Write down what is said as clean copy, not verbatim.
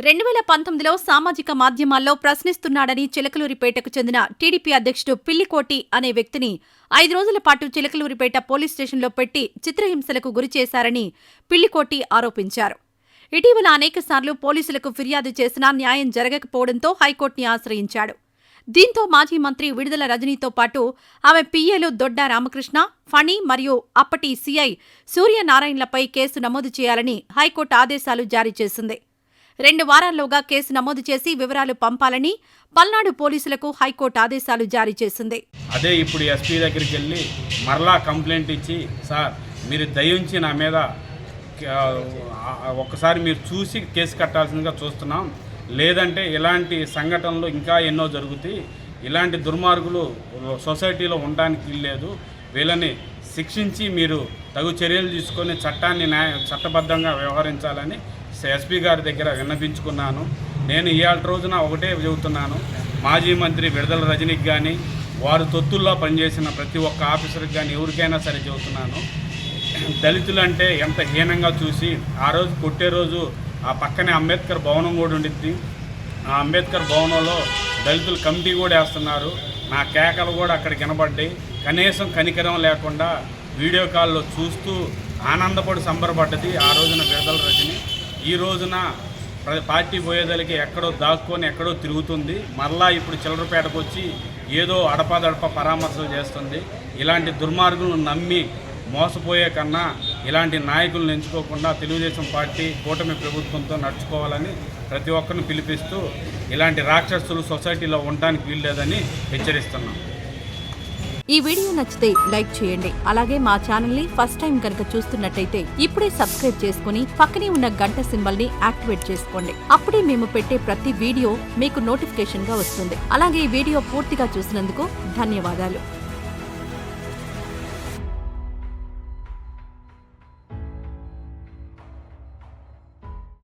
2019లో సామాజిక మాధ్యమాల్లో ప్రశ్నిస్తున్నాడని చిలకలూరిపేటకు చెందిన టీడీపీ అధ్యక్షుడు పిల్లికోటి అనే వ్యక్తిని 5 రోజుల పాటు చిలకలూరిపేట పోలీస్ స్టేషన్లో పెట్టి చిత్రహింసలకు గురిచేశారని పిల్లికోటి ఆరోపించారు. ఇటీవల అనేకసార్లు పోలీసులకు ఫిర్యాదు చేసినా న్యాయం జరగకపోవడంతో హైకోర్టుని ఆశ్రయించాడు. దీంతో మాజీ మంత్రి విడుదల రజనీతో పాటు ఆమె పీఏలు దొడ్డా రామకృష్ణ, ఫణి మరియు అప్పటి సీఐ సూర్యనారాయణలపై కేసు నమోదు చేయాలని హైకోర్టు ఆదేశాలు జారీ చేసింది. 2 వారాల్లోగా కేసు నమోదు చేసి వివరాలు పంపాలని పల్నాడు పోలీసులకు హైకోర్టు ఆదేశాలు జారీ చేసింది. అదే ఇప్పుడు ఎస్పీ దగ్గరికి వెళ్ళి మరలా కంప్లైంట్ ఇచ్చి, సార్ మీరు దయించి నా మీద ఒక్కసారి మీరు చూసి కేసు కట్టాల్సిందిగా చూస్తున్నాం, లేదంటే ఇలాంటి సంఘటనలు ఇంకా ఎన్నో జరుగుతాయి, ఇలాంటి దుర్మార్గులు సొసైటీలో ఉండడానికి వీల్లేదు, వీళ్ళని శిక్షించి మీరు తగు చర్యలు తీసుకొని చట్టబద్ధంగా వ్యవహరించాలని ఎస్పీ గారి దగ్గర విన్నపించుకున్నాను. నేను ఇవాళ రోజున ఒకటే చెబుతున్నాను, మాజీ మంత్రి విడుదల రజనీకి కానీ వారు తొత్తుల్లో పనిచేసిన ప్రతి ఒక్క ఆఫీసర్కి కానీ ఎవరికైనా సరే చెబుతున్నాను, దళితులంటే ఎంత హీనంగా చూసి ఆ రోజు కొట్టే రోజు ఆ పక్కనే అంబేద్కర్ భవనం కూడా ఉండిద్ది, ఆ అంబేద్కర్ భవనంలో దళితులు కమిటీ కూడా వేస్తున్నారు, నా కేకలు కూడా అక్కడ వినబడ్డాయి. కనీసం కనికరం లేకుండా వీడియో కాల్లో చూస్తూ ఆనందపడి సంబరపడ్డది ఆ రోజున విడుదల రజని. ఈ రోజున పార్టీ పోయేదలికి ఎక్కడో దాక్కొని ఎక్కడో తిరుగుతుంది, మరలా ఇప్పుడు చిల్లరపేటకు వచ్చి ఏదో అడపాదడప పరామర్శలు చేస్తుంది. ఇలాంటి దుర్మార్గులను నమ్మి మోసపోయే కన్నా ఇలాంటి నాయకులను ఎంచుకోకుండా తెలుగుదేశం పార్టీ కూటమి ప్రభుత్వంతో నడుచుకోవాలని ప్రతి ఒక్కరిని పిలిపిస్తూ ఇలాంటి రాక్షసులు సొసైటీలో ఉండడానికి వీల్లేదని హెచ్చరిస్తున్నాం. ఈ వీడియో నచ్చితే లైక్ చేయండి. అలాగే మా ఛానల్ ని ఫస్ట్ టైం కనుక చూస్తున్నట్టయితే ఇప్పుడే సబ్స్క్రైబ్ చేసుకుని పక్కనే ఉన్న గంట సింబల్ ని యాక్టివేట్ చేసుకోండి. అప్పుడే మేము పెట్టే ప్రతి వీడియో మీకు నోటిఫికేషన్ గా వస్తుంది. అలాగే ఈ వీడియో పూర్తిగా చూసినందుకు ధన్యవాదాలు.